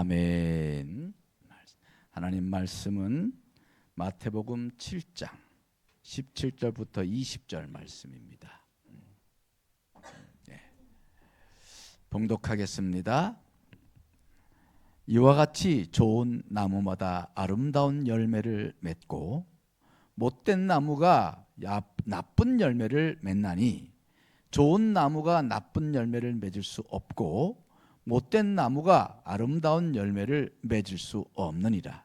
아멘. 하나님 말씀은 마태복음 7장 17절부터 20절 말씀입니다. 봉독하겠습니다. 이와 같이 좋은 나무마다 아름다운 열매를 맺고 못된 나무가 나쁜 열매를 맺나니 좋은 나무가 나쁜 열매를 맺을 수 없고 못된 나무가 아름다운 열매를 맺을 수 없느니라.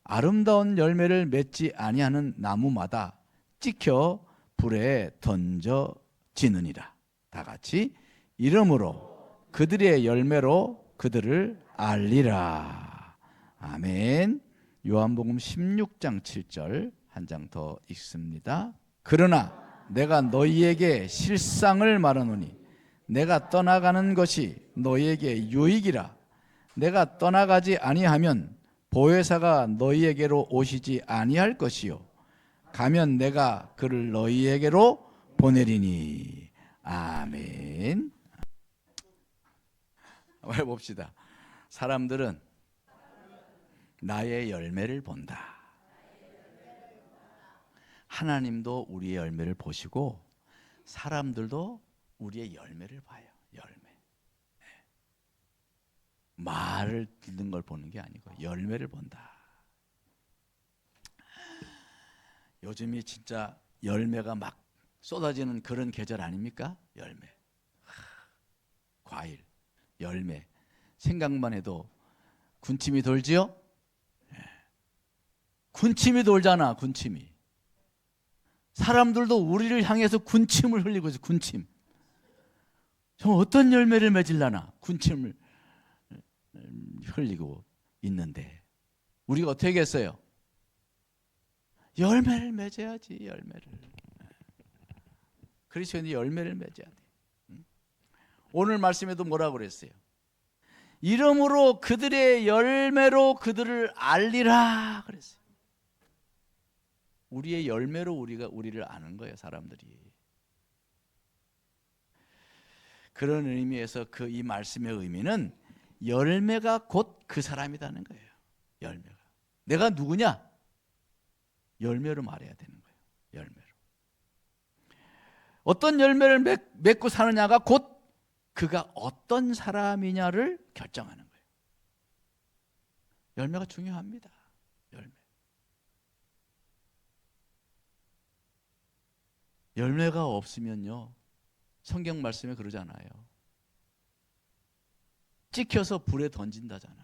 아름다운 열매를 맺지 아니하는 나무마다 찍혀 불에 던져지느니라. 다 같이 이러므로 그들의 열매로 그들을 알리라. 아멘. 요한복음 16장 7절 한 장 더 읽습니다. 그러나 내가 너희에게 실상을 말하노니 내가 떠나가는 것이 너희에게 유익이라. 내가 떠나가지 아니하면 보혜사가 너희에게로 오시지 아니할 것이요 가면 내가 그를 너희에게로 보내리니. 아멘. 한번 봅시다. 사람들은 나의 열매를 본다. 하나님도 우리의 열매를 보시고 사람들도 우리의 열매를 봐요. 열매. 말을 듣는 걸 보는 게 아니고 열매를 본다. 요즘이 진짜 열매가 막 쏟아지는 그런 계절 아닙니까? 열매. 과일, 열매. 생각만 해도 군침이 돌지요? 군침이 돌잖아, 군침이. 사람들도 우리를 향해서 군침을 흘리고 있어. 군침. 저 어떤 열매를 맺으려나 군침을 흘리고 있는데 우리가 어떻게 했어요? 열매를 맺어야지. 열매를. 그리스도인이 열매를 맺어야 돼. 오늘 말씀에도 뭐라고 그랬어요? 이러므로 그들의 열매로 그들을 알리라 그랬어요. 우리의 열매로 우리를 아는 거예요, 사람들이. 그런 의미에서 이 말씀의 의미는 열매가 곧 그 사람이라는 거예요. 열매가. 내가 누구냐? 열매로 말해야 되는 거예요. 열매로. 어떤 열매를 맺고 사느냐가 곧 그가 어떤 사람이냐를 결정하는 거예요. 열매가 중요합니다. 열매. 열매가 없으면요, 성경 말씀에 그러잖아요. 찍혀서 불에 던진다잖아.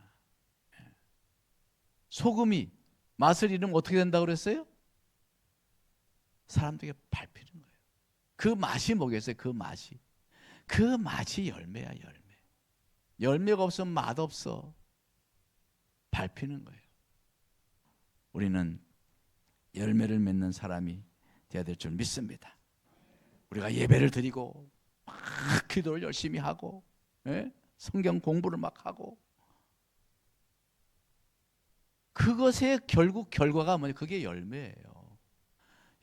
소금이 맛을 잃으면 어떻게 된다고 그랬어요? 사람들에게 밟히는 거예요. 그 맛이 뭐겠어요? 그 맛이 열매야, 열매. 열매가 없으면 맛없어. 밟히는 거예요. 우리는 열매를 맺는 사람이 되어야 될 줄 믿습니다. 우리가 예배를 드리고 막 기도를 열심히 하고 성경 공부를 막 하고 그것의 결국 결과가 뭐냐? 그게 열매예요.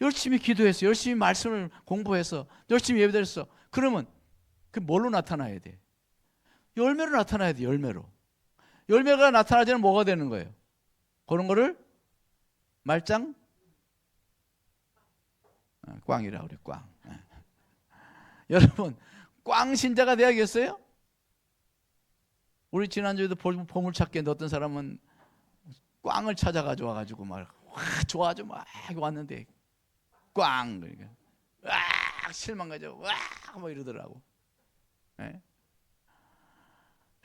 열심히 기도해서 열심히 말씀을 공부해서 열심히 예배드렸어. 그러면 그 뭘로 나타나야 돼? 열매로 나타나야 돼. 열매로. 열매가 나타나자면 뭐가 되는 거예요? 그런 거를 말짱 꽝이라 우리 꽝. 여러분 꽝 신자가 돼야겠어요? 우리 지난주에도 보물찾기에 어떤 사람은 꽝을 찾아가지고 와가지고 막 좋아가지고 막 왔는데 꽝 그러니까 실망가지고 막 이러더라고.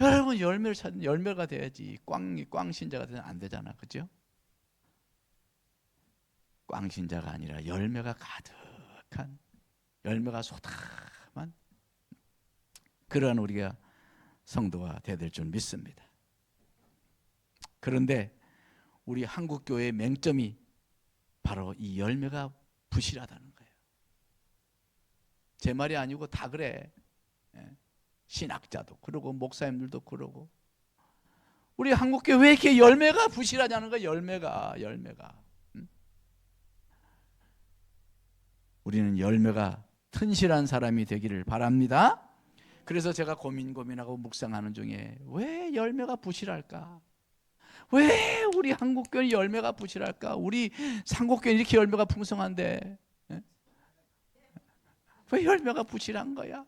여러분 열매를 찾는 열매가 돼야지. 꽝 신자가 되면 안 되잖아, 그렇죠? 꽝 신자가 아니라 열매가 가득한 열매가 쏟아만 그러한 우리가 성도가 되어야 될 줄 믿습니다. 그런데 우리 한국교회의 맹점이 바로 이 열매가 부실하다는 거예요. 제 말이 아니고 다 그래. 신학자도 그러고 목사님들도 그러고. 우리 한국교회 왜 이렇게 열매가 부실하냐는 거예요. 열매가. 우리는 열매가 튼실한 사람이 되기를 바랍니다. 그래서 제가 고민하고 묵상하는 중에 왜 열매가 부실할까? 왜 우리 한국교회 열매가 부실할까? 우리 삼국교회 이렇게 열매가 풍성한데 왜 열매가 부실한 거야?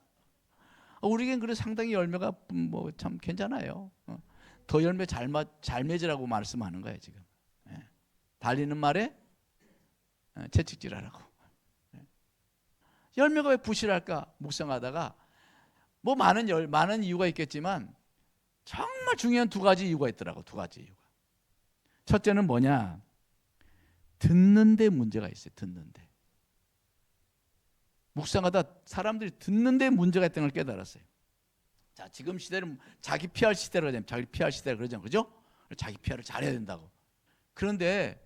우리겐 그래 상당히 열매가 뭐 참 괜찮아요. 더 열매 잘 맺으라고 말씀하는 거예요 지금. 달리는 말에 채찍질하라고. 열매가 왜 부실할까? 묵상하다가 뭐 많은 이유가 있겠지만 정말 중요한 두 가지 이유가 있더라고. 두 가지 이유가. 첫째는 뭐냐? 듣는데 문제가 있어요. 듣는데. 묵상하다 사람들이 듣는데 문제가 있다는 걸 깨달았어요. 자, 지금 시대는 자기 PR 시대로 되면 자기 PR 시대라 그러잖아요. 그죠? 자기 PR을 잘해야 된다고. 그런데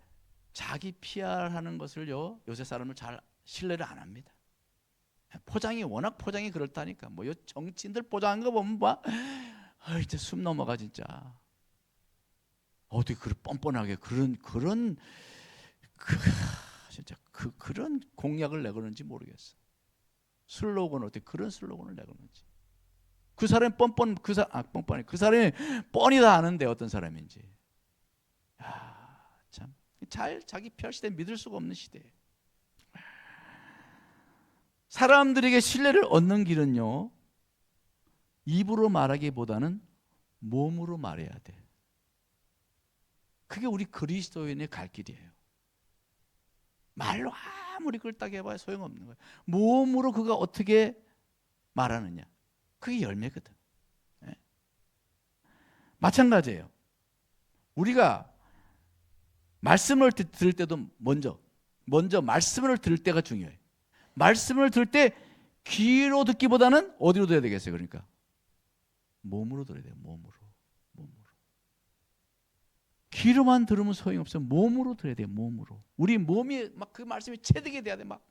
자기 PR 하는 것을요, 요새 사람은 잘 신뢰를 안 합니다. 워낙 포장이 그렇다니까. 뭐 요 정치인들 포장한 거 보면 봐. 이제 숨 넘어가 진짜. 어떻게 그런 뻔뻔하게 진짜 그런 공약을 내거는지 모르겠어. 슬로건 어떻게 그런 슬로건을 내거는지. 그 사람이 뻔뻔해. 그 사람이 뻔히 다 아는데 어떤 사람인지. 참 자기 PR 시대 믿을 수가 없는 시대예요. 사람들에게 신뢰를 얻는 길은요, 입으로 말하기보다는 몸으로 말해야 돼. 그게 우리 그리스도인의 갈 길이에요. 말로 아무리 끓다게 해봐야 소용없는 거예요. 몸으로 그가 어떻게 말하느냐, 그게 열매거든. 네? 마찬가지예요. 우리가 말씀을 들을 때도 먼저 말씀을 들을 때가 중요해요. 말씀을 들을 때 귀로 듣기보다는 어디로 들어야 되겠어요? 그러니까 몸으로 들어야 돼요. 몸으로. 귀로만 들으면 소용이 없어요. 몸으로 들어야 돼요. 몸으로. 우리 몸이 막 그 말씀이 체득이 돼야 돼. 막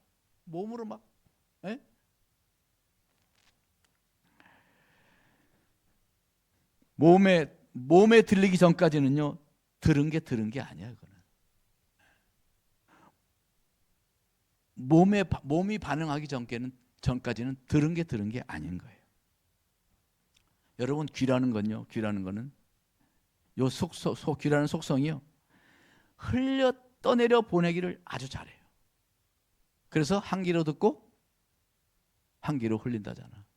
몸으로 막. 에? 몸에 들리기 전까지는요, 들은 게 아니야. 그거는. 몸이 반응하기 전까지는 들은 게 아닌 거예요. 여러분, 귀라는 거는 요 귀라는 속성이요, 흘려 떠내려 보내기를 아주 잘해요. 그래서 한 귀로 듣고 한 귀로 흘린다잖아.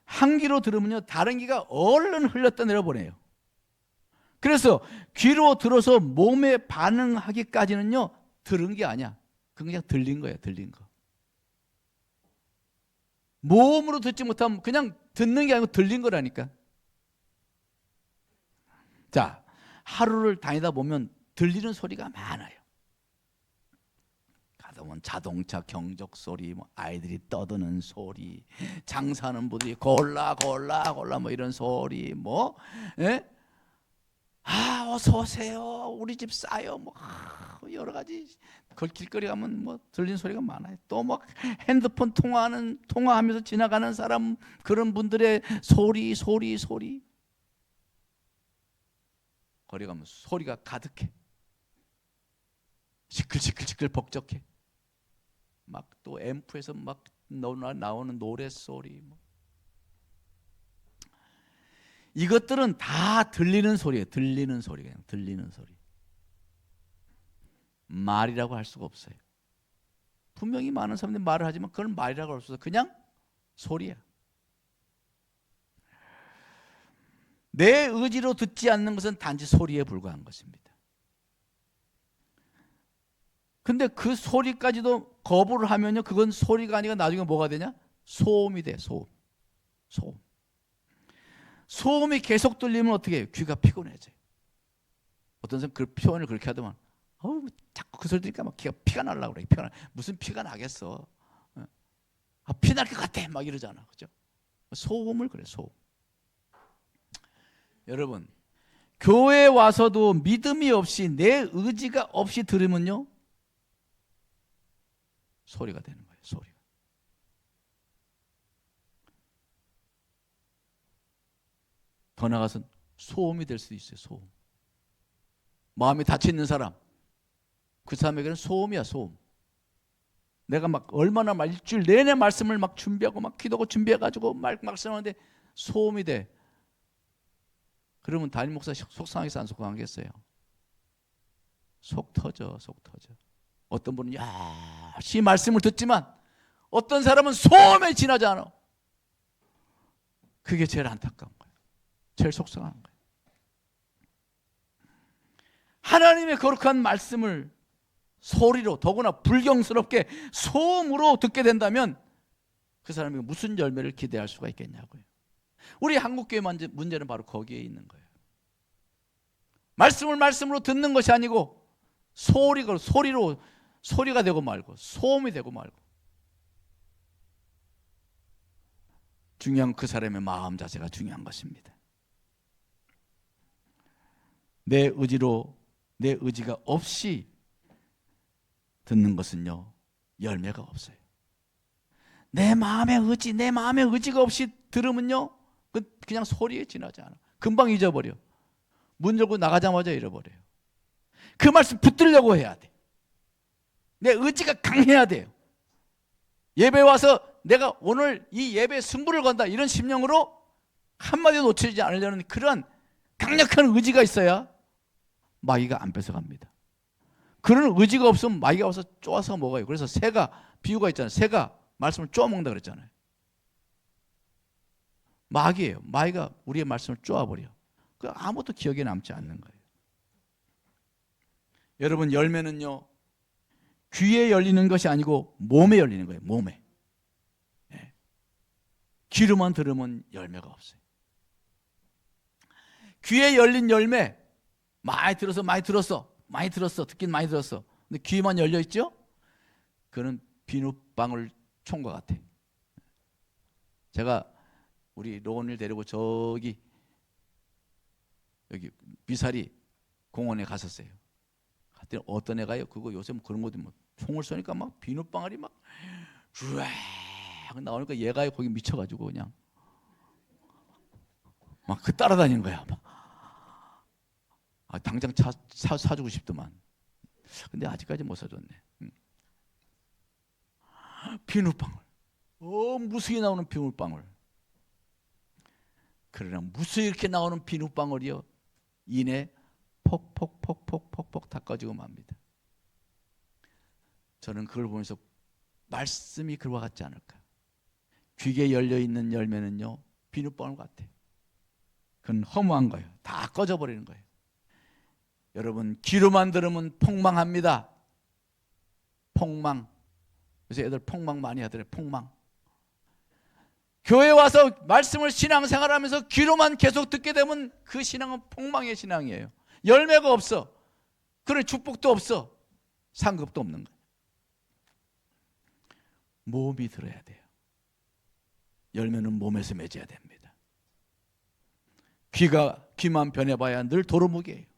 한 귀로 들으면요, 다른 귀가 얼른 흘려 떠내려 보내요. 그래서 귀로 들어서 몸에 반응하기까지는요, 들은 게 아니야. 그냥 들린 거야. 들린 거. 몸으로 듣지 못하면 그냥 듣는 게 아니고 들린 거라니까. 자, 하루를 다니다 보면 들리는 소리가 많아요. 가다 보면 자동차 경적 소리, 뭐 아이들이 떠드는 소리, 장사하는 분들이 골라 뭐 이런 소리, 뭐, 예? 어서 오세요. 우리 집 싸요. 뭐 여러 가지. 길거리 가면 뭐 들리는 소리가 많아요. 또 막 핸드폰 통화하면서 지나가는 사람, 그런 분들의 소리. 거리 가면 소리가 가득해. 시끌 벅적해. 막 또 앰프에서 막 나오는 노래 소리. 뭐. 이것들은 다 들리는 소리예요. 들리는 소리. 말이라고 할 수가 없어요. 분명히 많은 사람들이 말을 하지만 그건 말이라고 할 수 없어요. 그냥 소리야. 내 의지로 듣지 않는 것은 단지 소리에 불과한 것입니다. 근데 그 소리까지도 거부를 하면요, 그건 소리가 아니라 나중에 뭐가 되냐? 소음이 돼. 소음이 계속 들리면 어떻게 해요? 귀가 피곤해져요. 어떤 사람 그 표현을 그렇게 하더만, 자꾸 그 소리 들으니까 막 피가 나려고 그래. 무슨 피가 나겠어? 피 날 것 같아. 막 이러잖아. 그죠? 소음을 그래, 소음. 여러분, 교회에 와서도 믿음이 없이 내 의지가 없이 들으면요, 소리가 되는 거예요. 소리가. 더 나아가서 소음이 될 수 있어요. 소음. 마음이 닫혀 있는 사람, 그 사람에게는 소음이야. 소음. 내가 막 얼마나 막 일주일 내내 말씀을 막 준비하고 막 기도하고 준비해가지고 말씀하는데 소음이 돼. 그러면 담임 목사 속상하겠어 안 속상하겠어요? 속 터져. 어떤 분은 열심히 말씀을 듣지만 어떤 사람은 소음에 지나지 않아. 그게 제일 안타까운 거예요. 제일 속상한 거예요. 하나님의 거룩한 말씀을 소리로, 더구나 불경스럽게 소음으로 듣게 된다면 그 사람이 무슨 열매를 기대할 수가 있겠냐고요. 우리 한국교회 문제는 바로 거기에 있는 거예요. 말씀으로 듣는 것이 아니고 소리가 되고 말고 소음이 되고 말고. 중요한 그 사람의 마음 자세가 중요한 것입니다. 내 의지가 없이 듣는 것은요, 열매가 없어요. 내 마음의 의지가 없이 들으면요, 그냥 소리에 지나지 않아. 금방 잊어버려. 문 열고 나가자마자 잃어버려요. 그 말씀 붙들려고 해야 돼. 내 의지가 강해야 돼요. 예배 와서 내가 오늘 이 예배에 승부를 건다, 이런 심령으로 한마디 놓치지 않으려는 그런 강력한 의지가 있어야 마귀가 안 뺏어갑니다. 그런 의지가 없으면 마귀가 와서 쪼아서 먹어요. 그래서 새가, 비유가 있잖아요. 새가 말씀을 쪼아먹는다 그랬잖아요. 마귀예요. 마귀가 우리의 말씀을 쪼아버려. 아무것도 기억에 남지 않는 거예요. 여러분, 열매는요, 귀에 열리는 것이 아니고 몸에 열리는 거예요. 몸에. 네. 귀로만 들으면 열매가 없어요. 귀에 열린 열매, 많이 들었어. 듣긴 많이 들었어. 근데 귀만 열려 있죠? 그는 비눗방울 총과 같아. 제가 우리 로운을 데리고 여기 미사리 공원에 갔었어요. 갔더니 어떤 애가요, 그거 요새 뭐 그런 것도 뭐 총을 쏘니까 막 비눗방울이 막 쫙 나오니까 얘가 거기 미쳐가지고 그냥 막 그 따라다니는 거야. 막. 당장 사주고 싶더만. 근데 아직까지 못 사줬네. 비눗방울. 무수히 나오는 비눗방울. 그러나 무수히 이렇게 나오는 비눗방울이요, 이내 폭폭 다 꺼지고 맙니다. 저는 그걸 보면서 말씀이 그와 같지 않을까. 귀에 열려있는 열매는요, 비눗방울 같아요. 그건 허무한 거예요. 다 꺼져버리는 거예요. 여러분, 귀로만 들으면 폭망합니다. 폭망. 요새 애들 폭망 많이 하더래. 폭망. 교회 와서 말씀을 신앙생활하면서 귀로만 계속 듣게 되면 그 신앙은 폭망의 신앙이에요. 열매가 없어. 그런 축복도 없어. 상급도 없는 거예요. 몸이 들어야 돼요. 열매는 몸에서 맺어야 됩니다. 귀만 변해봐야 늘 도루묵이에요.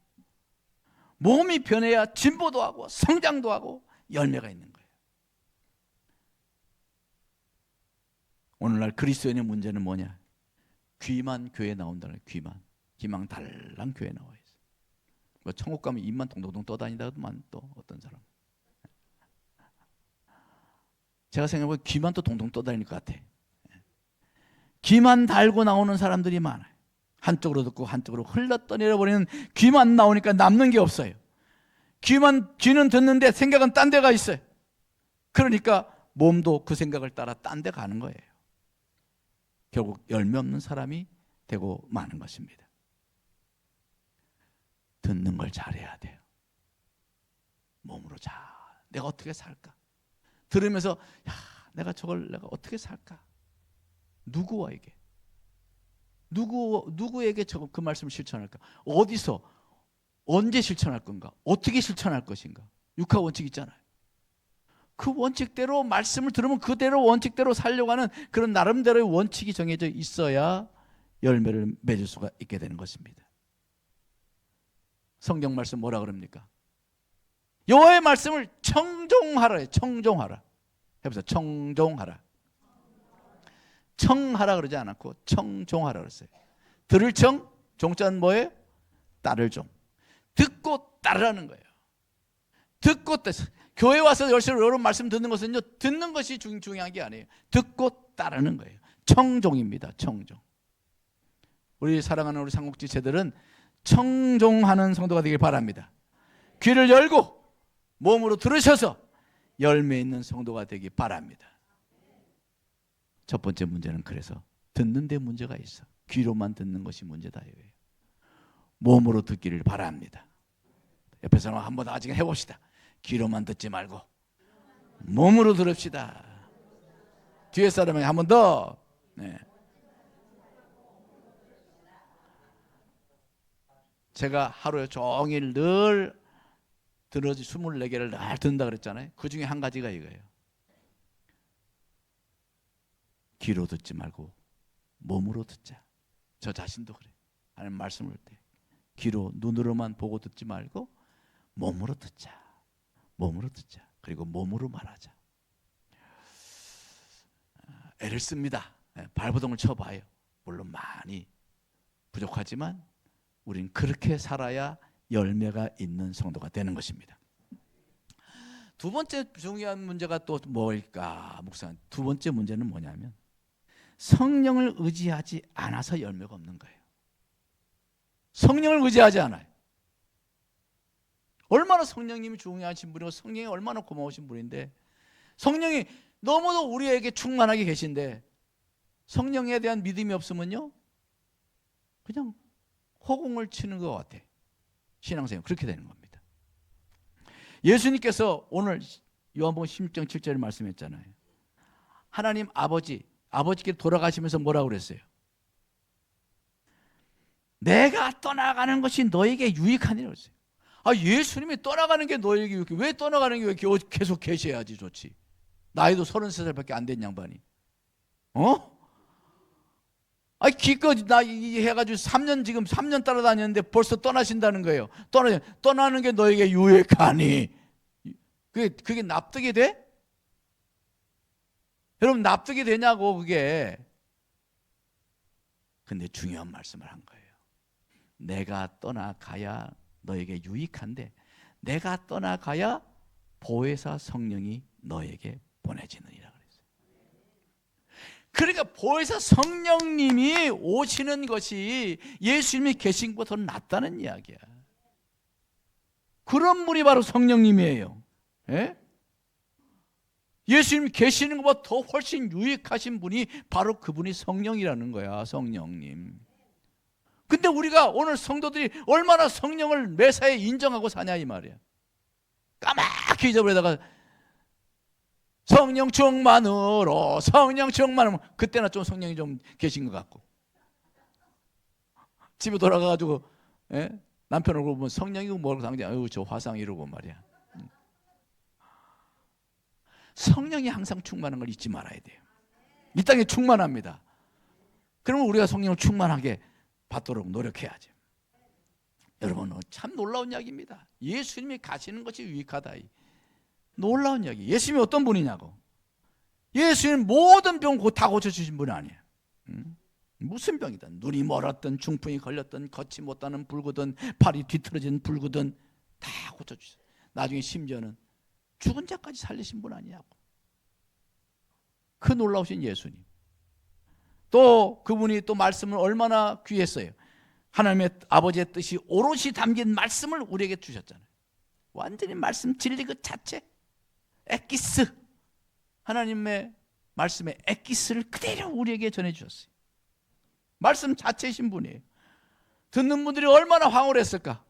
몸이 변해야 진보도 하고 성장도 하고 열매가 있는 거예요. 오늘날 그리스도인의 문제는 뭐냐? 귀만 교회에 나온다는 거예요. 귀만 달랑 교회에 나와 있어요. 뭐 천국 가면 입만 동동동 떠다니다만 또 어떤 사람. 제가 생각해보면 귀만 또 동동 떠다닐 것 같아. 귀만 달고 나오는 사람들이 많아요. 한쪽으로 듣고 한쪽으로 흘러떠내려버리는, 귀만 나오니까 남는 게 없어요. 귀는 듣는데 생각은 딴 데가 있어요. 그러니까 몸도 그 생각을 따라 딴 데 가는 거예요. 결국 열매 없는 사람이 되고 마는 것입니다. 듣는 걸 잘해야 돼요. 몸으로 내가 어떻게 살까? 들으면서 내가 어떻게 살까? 누구에게 그 말씀을 실천할까? 어디서 언제 실천할 건가? 어떻게 실천할 것인가? 육하 원칙 있잖아요. 그 원칙대로 말씀을 들으면 그대로 원칙대로 살려고 하는 그런 나름대로의 원칙이 정해져 있어야 열매를 맺을 수가 있게 되는 것입니다. 성경 말씀 뭐라 그럽니까? 여호와의 말씀을 청종하라 해요. 청종하라. 해보세요. 청종하라. 청하라 그러지 않았고 청종하라 그랬어요. 들을 청, 종자는 뭐예요? 따를 종. 듣고 따르라는 거예요. 듣고 교회 와서 여러분 말씀 듣는 것은요, 듣는 것이 중요한 게 아니에요. 듣고 따르는 거예요. 청종입니다. 청종. 우리 사랑하는 우리 삼국지체들은 청종하는 성도가 되길 바랍니다. 귀를 열고 몸으로 들으셔서 열매 있는 성도가 되길 바랍니다. 첫 번째 문제는 그래서 듣는 데 문제가 있어. 귀로만 듣는 것이 문제다 이거예요. 몸으로 듣기를 바랍니다. 옆에 사람 한번 아직 해봅시다. 귀로만 듣지 말고 몸으로 들읍시다. 뒤에 사람에게 한 번 더. 네. 제가 하루에 종일 늘 들어지 24개를 늘 듣는다 그랬잖아요. 그 중에 한 가지가 이거예요. 귀로 듣지 말고 몸으로 듣자. 저 자신도 그래. 하나님 말씀을 할 때 귀로 눈으로만 보고 듣지 말고 몸으로 듣자. 몸으로 듣자. 그리고 몸으로 말하자. 애를 씁니다. 발버둥을 쳐봐요. 물론 많이 부족하지만 우린 그렇게 살아야 열매가 있는 성도가 되는 것입니다. 두 번째 중요한 문제가 또 뭘까? 목사님, 두 번째 문제는 뭐냐면 성령을 의지하지 않아서 열매가 없는 거예요. 성령을 의지하지 않아요. 얼마나 성령님이 중요하신 분이고 성령이 얼마나 고마우신 분인데 성령이 너무도 우리에게 충만하게 계신데 성령에 대한 믿음이 없으면요 그냥 허공을 치는 것 같아. 신앙생활 그렇게 되는 겁니다. 예수님께서 오늘 요한복음 16장 7절에 말씀했잖아요. 하나님 아버지께 돌아가시면서 뭐라고 그랬어요? 내가 떠나가는 것이 너에게 유익하니라 그랬어요. 예수님이 떠나가는 게 너에게 유익해. 왜 떠나가는 게 왜 계속 계셔야지 좋지. 나이도 33살밖에 안 된 양반이. 기껏 나 해가지고 3년 따라다녔는데 벌써 떠나신다는 거예요. 떠나는 게 너에게 유익하니. 그게 납득이 돼? 여러분 납득이 되냐고 그게. 근데 중요한 말씀을 한 거예요. 내가 떠나가야 너에게 유익한데 내가 떠나가야 보혜사 성령이 너에게 보내지느니라 그랬어요. 그러니까 보혜사 성령님이 오시는 것이 예수님이 계신 것보다 더 낫다는 이야기야. 그런 분이 바로 성령님이에요. 예? 예수님이 계시는 것보다 더 훨씬 유익하신 분이 바로 그분이 성령이라는 거야. 성령님. 근데 우리가 오늘 성도들이 얼마나 성령을 매사에 인정하고 사냐 이 말이야. 까맣게 잊어버리다가 성령 충만으로 성령 충만으로 그때나 좀 성령이 좀 계신 것 같고 집에 돌아가가지고 남편 얼굴 보면 성령이 뭐라고 당장 저 화상 이러고 말이야. 성령이 항상 충만한 걸 잊지 말아야 돼요. 이 땅에 충만합니다. 그러면 우리가 성령을 충만하게 받도록 노력해야죠. 여러분 참 놀라운 이야기입니다. 예수님이 가시는 것이 유익하다. 놀라운 이야기. 예수님이 어떤 분이냐고. 예수님 모든 병 다 고쳐주신 분이 아니에요. 무슨 병이든 눈이 멀었든 중풍이 걸렸든 걷지 못하는 불구든 팔이 뒤틀어진 불구든 다 고쳐주셨어요. 나중에 심지어는 죽은 자까지 살리신 분 아니냐고. 그 놀라우신 예수님. 또 그분이 또 말씀을 얼마나 귀했어요. 하나님의 아버지의 뜻이 오롯이 담긴 말씀을 우리에게 주셨잖아요. 완전히 말씀 진리 그 자체 엑기스, 하나님의 말씀의 엑기스를 그대로 우리에게 전해주셨어요. 말씀 자체이신 분이에요. 듣는 분들이 얼마나 황홀했을까.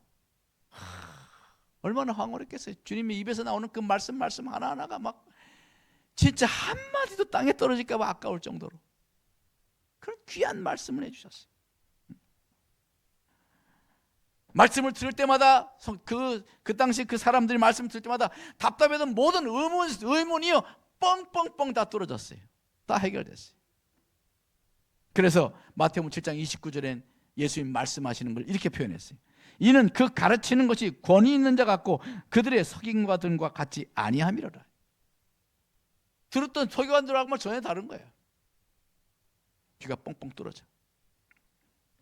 얼마나 황홀했겠어요. 주님의 입에서 나오는 그 말씀 하나하나가 막 진짜 한마디도 땅에 떨어질까 봐 아까울 정도로 그런 귀한 말씀을 해주셨어요. 말씀을 들을 때마다 그 당시 그 사람들이 말씀을 들을 때마다 답답했던 모든 의문이요 뻥뻥뻥 다 뚫어졌어요. 다 해결됐어요. 그래서 마태복음 7장 29절엔 예수님 말씀하시는 걸 이렇게 표현했어요. 이는 그 가르치는 것이 권위 있는 자 같고 그들의 서기관들과 같지 아니함이로라. 들었던 서기관들하고는 전혀 다른 거예요. 귀가 뻥뻥 뚫어져.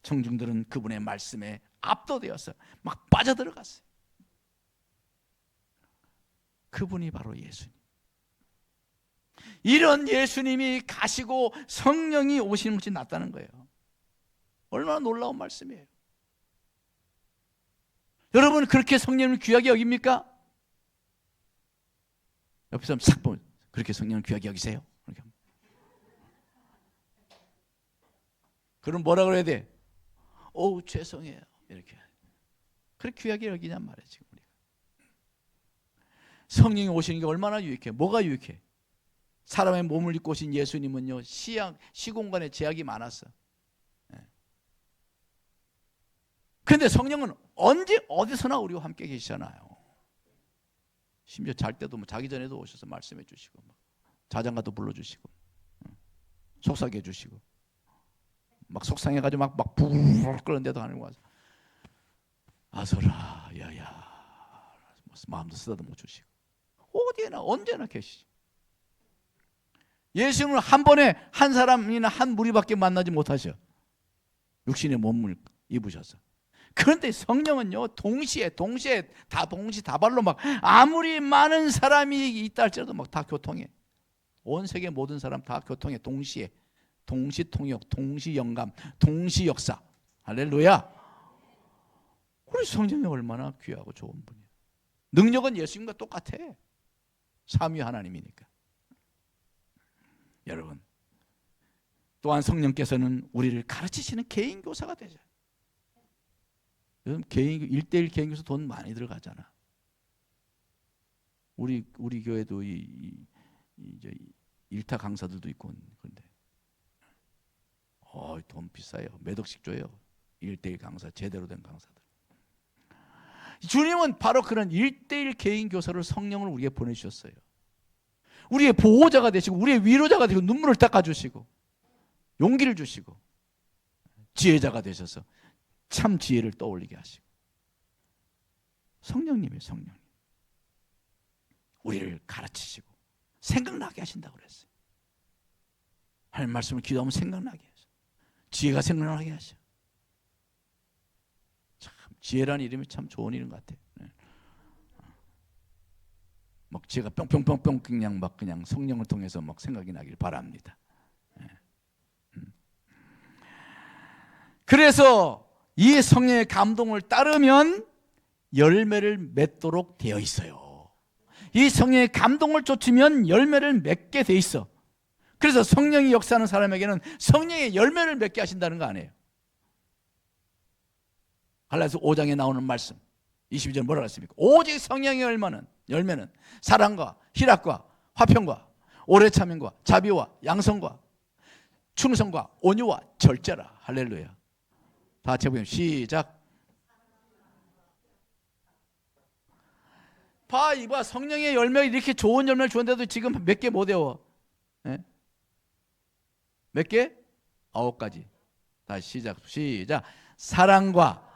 청중들은 그분의 말씀에 압도되어서 막 빠져들어갔어요. 그분이 바로 예수님. 이런 예수님이 가시고 성령이 오시는 것이 낫다는 거예요. 얼마나 놀라운 말씀이에요. 여러분 그렇게 성령을 귀하게 여깁니까? 옆에 사람 싹 보면 그렇게 성령을 귀하게 여기세요? 그럼 뭐라 그래야 돼? 죄송해요. 이렇게. 그렇게 귀하게 여기냔 말이에요. 지금 우리가. 성령이 오시는 게 얼마나 유익해? 뭐가 유익해? 사람의 몸을 입고 오신 예수님은요, 시공간에 제약이 많았어. 그런데 성령은 언제 어디서나 우리와 함께 계시잖아요. 심지어 잘 때도 자기 전에도 오셔서 말씀해 주시고, 자장가도 불러주시고, 속삭여 주시고, 막 속상해가지고 막 부르르 끓는데도 아니고 와서 아서라 야야 마음도 쓰다듬어 주시고, 어디에나 언제나 계시죠. 예수님은 한 번에 한 사람이나 한 무리밖에 만나지 못하셔. 육신의 몸을 입으셔서. 그런데 성령은요, 동시에 다발로 막 아무리 많은 사람이 있다 할지라도 막 다 교통해. 온 세계 모든 사람 다 교통해. 동시에. 동시통역, 동시영감, 동시역사. 할렐루야. 우리 성령이 얼마나 귀하고 좋은 분이야. 능력은 예수님과 똑같아. 삼위 하나님이니까. 여러분, 또한 성령께서는 우리를 가르치시는 개인 교사가 되죠. 요즘 1:1 개인 교사 돈 많이 들어가잖아. 우리 교회도 이제 일타 강사들도 있고 그런데 돈 비싸요. 몇 억씩 줘요. 1:1 강사, 제대로 된 강사들. 주님은 바로 그런 1:1 개인 교사를 성령을 우리에게 보내주셨어요. 우리의 보호자가 되시고 우리의 위로자가 되시고 눈물을 닦아주시고 용기를 주시고 지혜자가 되셔서 참 지혜를 떠올리게 하시고. 성령님이에요. 성령님. 우리를 가르치시고 생각나게 하신다고 그랬어요. 하나님 말씀을 기도하면 생각나게 하셔. 지혜가 생각나게 하셔. 참 지혜라는 이름이 참 좋은 이름 같아요. 막 지혜가 뿅뿅뿅뿅 그냥 성령을 통해서 막 생각이 나길 바랍니다. 그래서 이 성령의 감동을 따르면 열매를 맺도록 되어 있어요. 이 성령의 감동을 쫓으면 열매를 맺게 돼 있어. 그래서 성령이 역사하는 사람에게는 성령의 열매를 맺게 하신다는 거 아니에요. 갈라디아서 5장에 나오는 말씀 22절 뭐라고 했습니까? 오직 성령의 열매는 사랑과 희락과 화평과 오래 참음과 자비와 양성과 충성과 온유와 절제라. 할렐루야. 다 같이 해보면 시작. 이봐, 성령의 열매 이렇게 좋은 열매를 주는데도 지금 몇 개 못 외워. 몇 개? 9가지. 다시 시작. 사랑과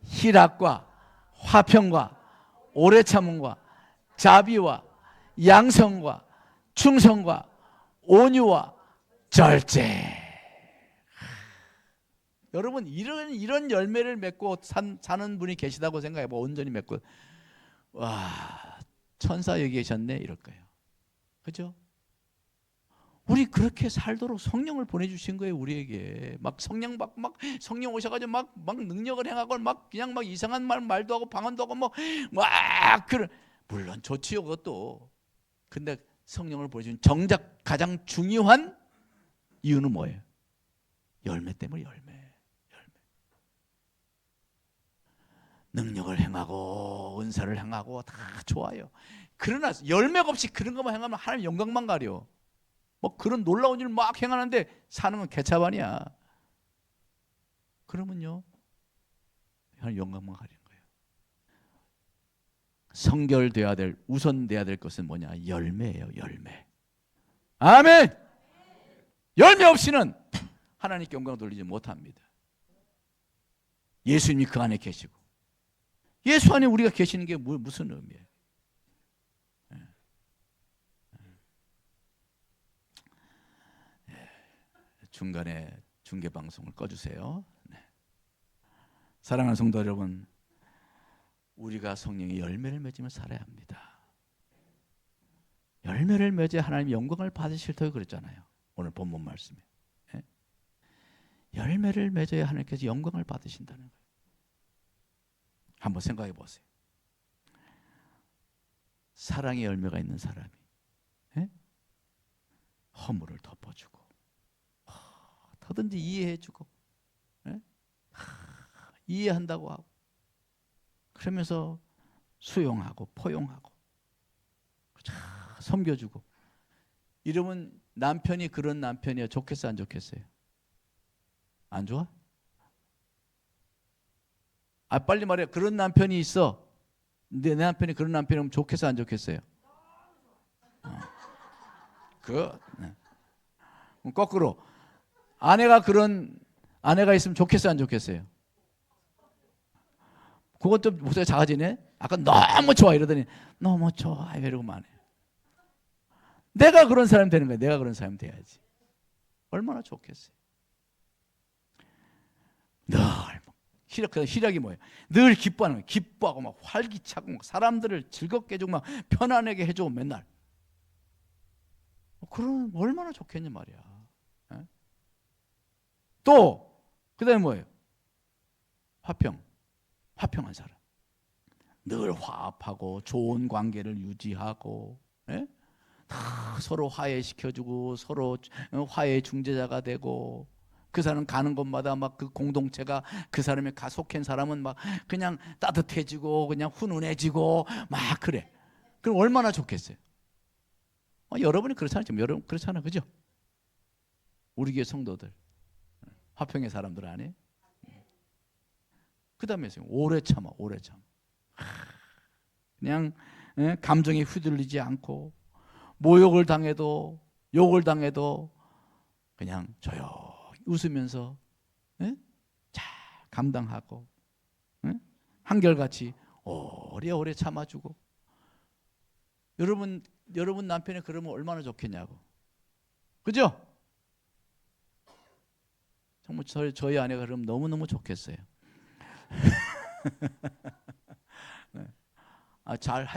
희락과 화평과 오래 참음과 자비와 양성과 충성과 온유와 절제. 여러분 이런 열매를 맺고 사는 분이 계시다고 생각해봐. 온전히 맺고 와 천사 여기 계셨네 이럴 거예요. 그죠? 우리 그렇게 살도록 성령을 보내주신 거예요. 우리에게 막 성령 받고 막 성령 오셔가지고 막 능력을 행하고 막 그냥 막 이상한 말도 하고 방언도 하고 물론 좋지요 그것도. 근데 성령을 보내준 정작 가장 중요한 이유는 뭐예요? 열매 때문에. 열매. 능력을 행하고 은사를 행하고 다 좋아요. 그러나 열매가 없이 그런 것만 행하면 하나님 영광만 가려. 뭐 그런 놀라운 일을 막 행하는데 사는 건 개차반이야. 그러면요 하나님 영광만 가리는 거예요. 성결돼야 될, 우선돼야 될 것은 뭐냐? 열매예요. 열매. 아멘. 열매 없이는 하나님께 영광 돌리지 못합니다. 예수님이 그 안에 계시고 예수 안에 우리가 계시는 게 무슨 의미예요? 중간에 중계방송을 꺼주세요. 사랑하는 성도 여러분, 우리가 성령의 열매를 맺으며 살아야 합니다. 열매를 맺어야 하나님 영광을 받으실 터에 그랬잖아요. 오늘 본문 말씀에. 예? 열매를 맺어야 하나님께서 영광을 받으신다는 거예요. 한번 생각해 보세요. 사랑의 열매가 있는 사람이 예? 허물을 덮어주고 더든지 이해해주고 예? 이해한다고 하고 그러면서 수용하고 포용하고 섬겨주고 이러면 남편이 그런 남편이야 좋겠어요 안 좋겠어요? 안 좋아? 아 빨리 말해. 그런 남편이 있어. 근데 내 남편이 그런 남편이면 좋겠어요 안 좋겠어요? 네. 거꾸로 그런 아내가 있으면 좋겠어요 안 좋겠어요? 그건 좀 목소리가 작아지네. 아까 너무 좋아 이러더니 너무 좋아 이러고만 해. 내가 그런 사람이 되는 거야. 내가 그런 사람이 돼야지. 얼마나 좋겠어요. 늘 희락이 뭐예요? 늘 기뻐하는 거예요. 기뻐하고 막 활기차고 막 사람들을 즐겁게 해주고 막 편안하게 해주고 맨날. 그럼 얼마나 좋겠냐 말이야. 에? 또 그다음에 뭐예요? 화평한 사람. 늘 화합하고 좋은 관계를 유지하고 에? 다 서로 화해시켜주고 서로 화해 중재자가 되고 그 사람 가는 곳마다 막 그 공동체가 그 사람이 속한 사람은 막 그냥 따뜻해지고 그냥 훈훈해지고 막 그래. 그럼 얼마나 좋겠어요? 여러분이 그렇잖아요. 지금 여러분 그렇잖아, 그죠? 우리 교회 성도들 화평의 사람들 아니에요? 그 다음에 오래 참아. 그냥 감정이 휘둘리지 않고 모욕을 당해도 욕을 당해도 그냥 조용히 웃으면서 잘 감당하고 한결같이 오래오래 참아주고 여러분 남편이 그러면 얼마나 좋겠냐고. 그죠? 정말 저희 아내가 그러면 너무너무 좋겠어요. 네.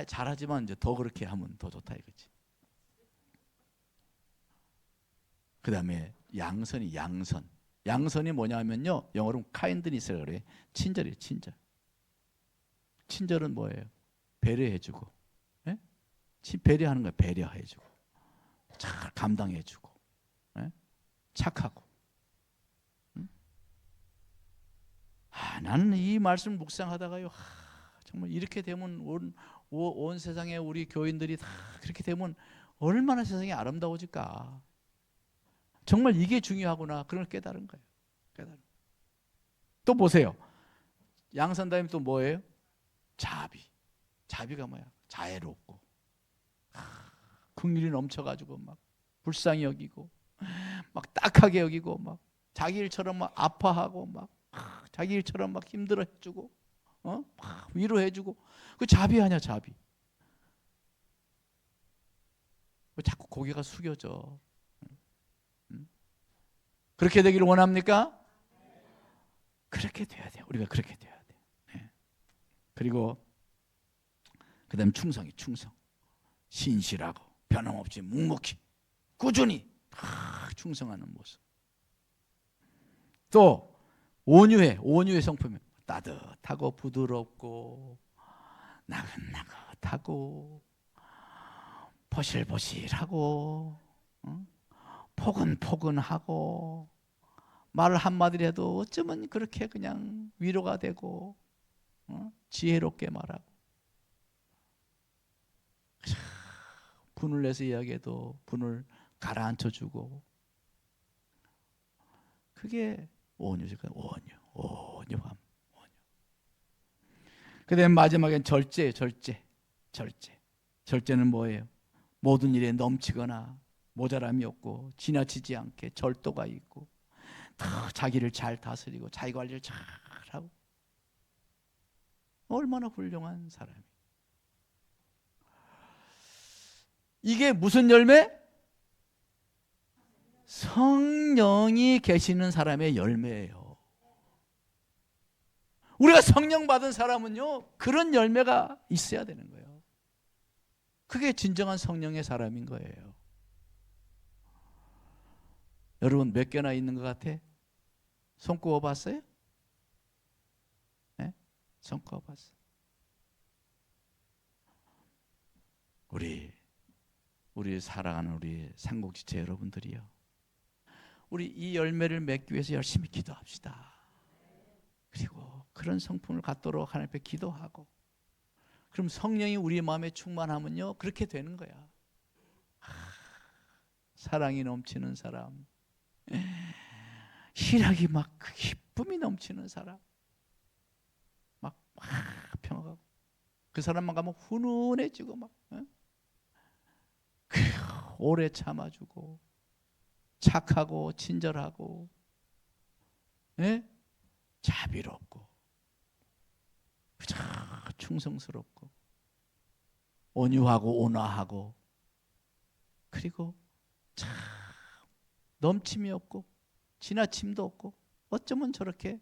잘하지만 이제 더 그렇게 하면 더 좋다 이거지. 그 다음에 양선이 뭐냐면요 영어로 kindness라고 그래요. 친절이에요. 친절은 뭐예요? 배려해주고 예? 배려하는 거예요. 배려해주고 잘 감당해주고 예? 착하고 나는 이 말씀 묵상하다가요 정말 이렇게 되면 온 세상에 우리 교인들이 다 그렇게 되면 얼마나 세상이 아름다워질까. 정말 이게 중요하구나. 그런 걸 깨달은 거예요. 또 보세요. 양선다님 또 뭐예요? 자비가 뭐야? 자애롭고 긍휼이 넘쳐가지고 막 불쌍히 여기고 막 딱하게 여기고 막 자기 일처럼 막 아파하고 막 자기 일처럼 막 힘들어해주고 막 위로해주고 그 자비 아니야 자비. 왜 자꾸 고개가 숙여져? 그렇게 되기를 원합니까? 그렇게 돼야 돼요. 우리가 그렇게 돼야 돼요. 네. 그리고 그 다음 충성. 신실하고 변함없이 묵묵히 꾸준히 충성하는 모습. 또 온유의 성품이 따뜻하고 부드럽고 나긋나긋하고 포실포실하고 포근포근하고 말을 한마디를 해도 어쩌면 그렇게 그냥 위로가 되고 지혜롭게 말하고 분을 내서 이야기해도 분을 가라앉혀주고 그게 온유죠. 온유함. 그 다음에 마지막엔 절제예요. 절제는 뭐예요? 모든 일에 넘치거나 모자람이 없고 지나치지 않게 절도가 있고 자기를 잘 다스리고 자기 관리를 잘하고 얼마나 훌륭한 사람이. 이게 무슨 열매? 성령이 계시는 사람의 열매예요. 우리가 성령 받은 사람은요 그런 열매가 있어야 되는 거예요. 그게 진정한 성령의 사람인 거예요. 여러분 몇 개나 있는 것 같아? 손 꼽아봤어요? 네? 손 꼽아봤어요. 우리 사랑하는 우리 삼국지체 여러분들이요, 우리 이 열매를 맺기 위해서 열심히 기도합시다. 그리고 그런 성품을 갖도록 하나님 앞에 기도하고, 그럼 성령이 우리 마음에 충만하면요 그렇게 되는 거야. 사랑이 넘치는 사람, 희락이 막 기쁨이 넘치는 사람, 막 평화가, 그 사람만 가면 훈훈해지고 막 오래 참아주고 착하고 친절하고, 예? 자비롭고 충성스럽고 온유하고 온화하고, 그리고 참 넘침이 없고 지나침도 없고, 어쩌면 저렇게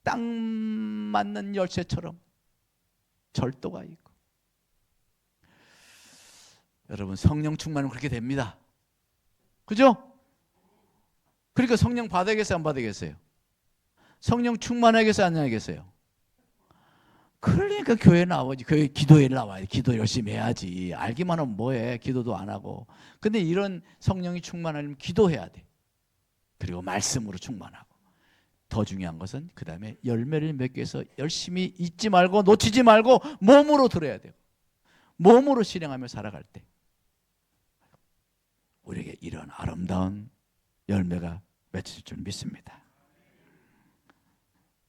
딱 맞는 열쇠처럼 절도가 있고. 여러분 성령 충만은 그렇게 됩니다. 그죠? 그러니까 성령 받아야겠어요, 안 받아야겠어요? 성령 충만하겠어요, 안 하겠어요? 그러니까 교회 나와야지. 교회 기도회 나와야지. 기도 열심히 해야지. 알기만 하면 뭐해, 기도도 안 하고. 근데 이런 성령이 충만하려면 기도해야 돼. 그리고 말씀으로 충만하고, 더 중요한 것은 그 다음에 열매를 맺기 위해서 열심히 잊지 말고 놓치지 말고 몸으로 들어야 돼요. 몸으로 실행하며 살아갈 때 우리에게 이런 아름다운 열매가 맺힐 줄 믿습니다.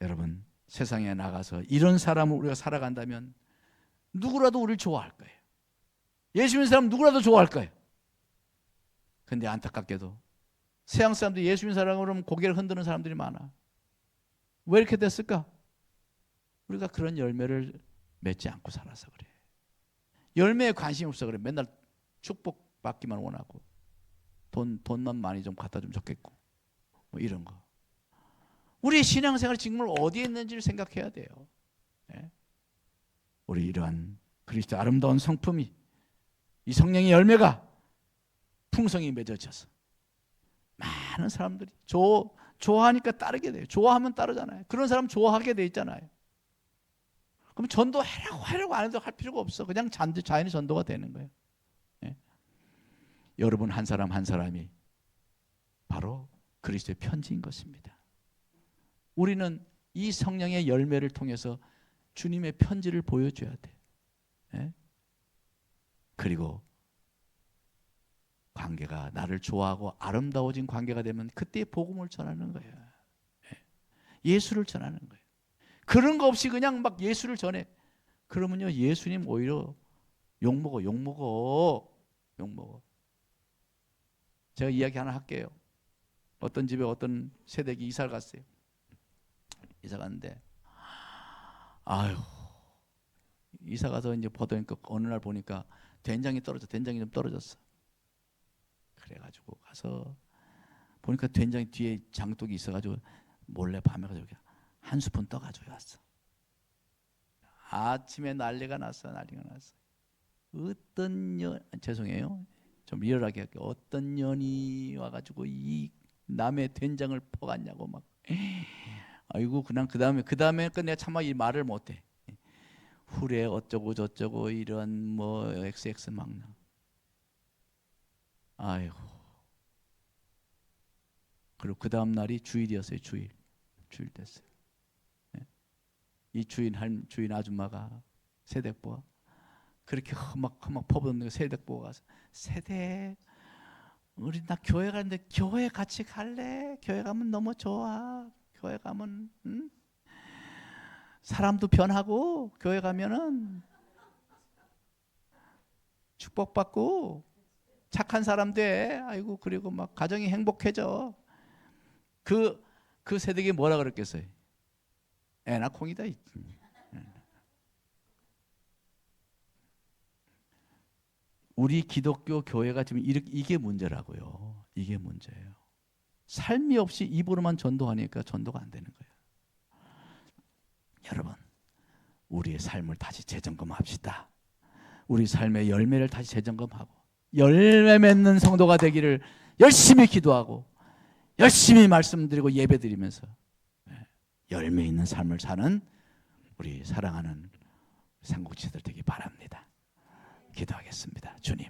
여러분 세상에 나가서 이런 사람을 우리가 살아간다면 누구라도 우리를 좋아할 거예요. 예수 믿는 사람 누구라도 좋아할 거예요. 근데 안타깝게도 세상 사람들이 예수 믿는 사람으로 고개를 흔드는 사람들이 많아. 왜 이렇게 됐을까? 우리가 그런 열매를 맺지 않고 살아서 그래. 열매에 관심이 없어 그래. 맨날 축복 받기만 원하고 돈만 많이 좀 갖다 주면 좋겠고 뭐 이런 거. 우리의 신앙생활 지금 어디에 있는지를 생각해야 돼요. 네? 우리 이러한 그리스도 아름다운 성품이, 이 성령의 열매가 풍성히 맺어져서 많은 사람들이 좋아하니까 따르게 돼요. 좋아하면 따르잖아요. 그런 사람 좋아하게 돼 있잖아요. 그럼 전도하려고 안 해도 할 필요가 없어. 그냥 자연히 전도가 되는 거예요. 네? 여러분 한 사람 한 사람이 바로 그리스도의 편지인 것입니다. 우리는 이 성령의 열매를 통해서 주님의 편지를 보여줘야 돼. 네? 그리고 관계가 나를 좋아하고 아름다워진 관계가 되면 그때 복음을 전하는 거예요. 네? 예수를 전하는 거예요. 그런 거 없이 그냥 막 예수를 전해. 그러면요 예수님 오히려 욕먹어. 제가 이야기 하나 할게요. 어떤 집에 어떤 세대기 이사를 갔어요. 이사 갔는데 이사 가서 이제 보니까 어느 날 보니까 된장이 좀 떨어졌어. 그래가지고 가서 보니까 된장이 뒤에 장독이 있어가지고 몰래 밤에 가서 한 스푼 떠가지고 왔어. 아침에 난리가 났어. 죄송해요. 좀 리얼하게 할게요. 어떤 년이 와가지고 이 남의 된장을 퍼갔냐고 막. 아이고 그냥 그 다음에 내가 차마 이 말을 못해. 후레 어쩌고 저쩌고 이런 뭐 XX 막 나. 아이고. 그리고 그 다음 날이 주일이었어요. 주일 됐어요. 이 주인 아줌마가 세댁보가 그렇게 험악 퍼붓는 세댁보가 가서, 세댁 우리 나 교회 가는데 교회 같이 갈래? 교회 가면 너무 좋아. 교회 가면 사람도 변하고 교회 가면은 축복받고 착한 사람 돼. 아이고 그리고 막 가정이 행복해져. 그 세댁이 뭐라 그랬겠어요? 애나 콩이다. 우리 기독교 교회가 지금 이게 문제라고요. 이게 문제예요. 삶이 없이 입으로만 전도하니까 전도가 안 되는 거예요. 여러분, 우리의 삶을 다시 재점검합시다. 우리 삶의 열매를 다시 재점검하고 열매 맺는 성도가 되기를 열심히 기도하고 열심히 말씀드리고 예배드리면서 열매 있는 삶을 사는 우리 사랑하는 삼국지들 되기 바랍니다. 기도하겠습니다. 주님,